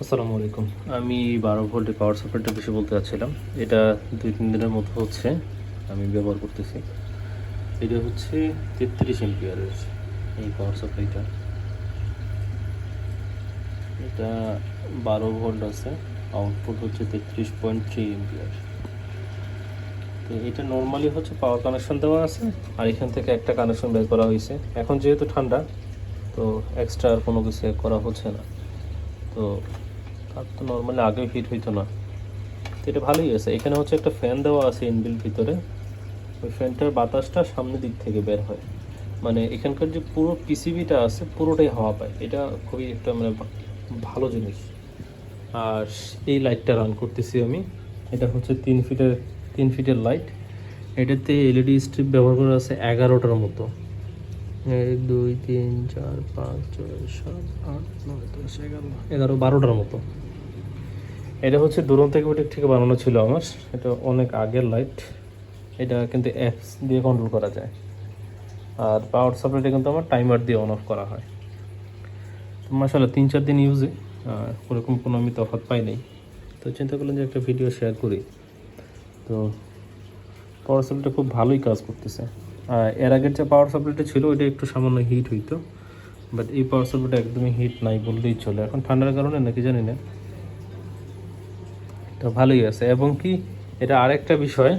আসসালামু আলাইকুম। আমি 12 ভোল্টের পাওয়ার সাপ্লাইটা বেশি বলতে চাচ্ছিলাম। এটা 2-3 দিনের মতো হচ্ছে আমি ব্যবহার করতেছি। এটা হচ্ছে 33 এম্পিয়ারের এই পাওয়ার সাপ্লাইটা। এটা 12 ভোল্ট আছে, আউটপুট হচ্ছে 33.3 এম্পিয়ার। তো এটা নর্মালি হচ্ছে পাওয়ার কানেকশন দেওয়া আছে, আর এখান থেকে একটা কানেকশন বের করা হয়েছে। এখন যেহেতু ঠান্ডা, তো এক্সট্রা আর কোনো কিছু করা হচ্ছে না। তো আর তো নর্মালি আগেও হিট হইতো না। তো এটা ভালোই আছে। এখানে হচ্ছে একটা ফ্যান দেওয়া আছে ইনবিল্ট ভিতরে। ওই ফ্যানটার বাতাসটা সামনের দিক থেকে বের হয়, মানে এখানকার যে পুরো পিসিবিটা আছে পুরোটাই হাওয়া পায়। এটা খুবই একটা মানে ভালো জিনিস। আর এই লাইটটা রান করতেছি আমি। এটা হচ্ছে 3 ফিটের লাইট। এটাতে এলইডি স্ট্রিপ ব্যবহার করা আছে 11টার মতো। 1 2 3 4 5 6 7 8 9 10 11 11 12টার মতো। এটা হচ্ছে দুরন্ত থেকে বুটিক থেকে বানানো ছিল আমার। এটা অনেক আগের লাইট। এটা কিন্তু অ্যাপস দিয়ে কন্ট্রোল করা যায়। আর পাওয়ার সাপ্লাইটা কিন্তু আমার টাইমার দিয়ে অন অফ করা হয়। তো মাশাআল্লাহ 3-4 দিন ইউজে ওরকম কোনো আমি তফাৎ পাই নাই। তো চিন্তা করলাম যে একটা ভিডিও শেয়ার করি। তো পাওয়ার সাপ্লাইটা খুব ভালোই কাজ করতেছে। এর আগের যে পাওয়ার সাপ্লাইটা ছিল ওইটা একটু সামান্য হিট হইতো, বাট এই পাওয়ার সাপ্লাইটা একদমই হিট নাই বললেই চলে। এখন ঠান্ডার কারণে নাকি জানি না, তো ভালোই আছে। এবং কি এটা আরেকটা বিষয়,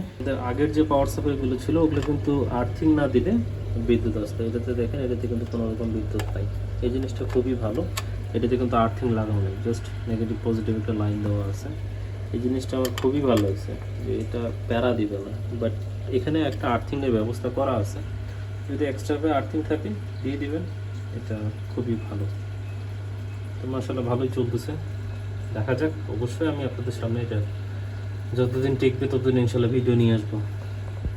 আগের যে পাওয়ার সাপ্লাইগুলো ছিল ওগুলো কিন্তু আর্থিং না দিলে বিদ্যুৎ আসতো। এটাতে দেখেন, এটাতে কিন্তু কোনো রকম বিদ্যুৎ নাই। এই জিনিসটা খুবই ভালো। এটাতে কিন্তু আর্থিং লাগানো নেই, জাস্ট নেগেটিভ পজিটিভ একটা লাইন দেওয়া আছে। এই জিনিসটা আমার খুবই ভালো লাগছে যে এটা প্যারা দিবে না। বাট এখানে একটা আর্থিংয়ের ব্যবস্থা করা আছে, যদি এক্সট্রা আর্থিং থাকে দিয়ে দিবেন। এটা খুবই ভালো। তো মাশাআল্লাহ ভালোই চলতেছে। দেখা যাক, অবশ্যই আমি আপনাদের সামনে এটা যতদিন টিকবে ততদিন ইনশাল্লাহ ভিডিও নিয়ে আসবো।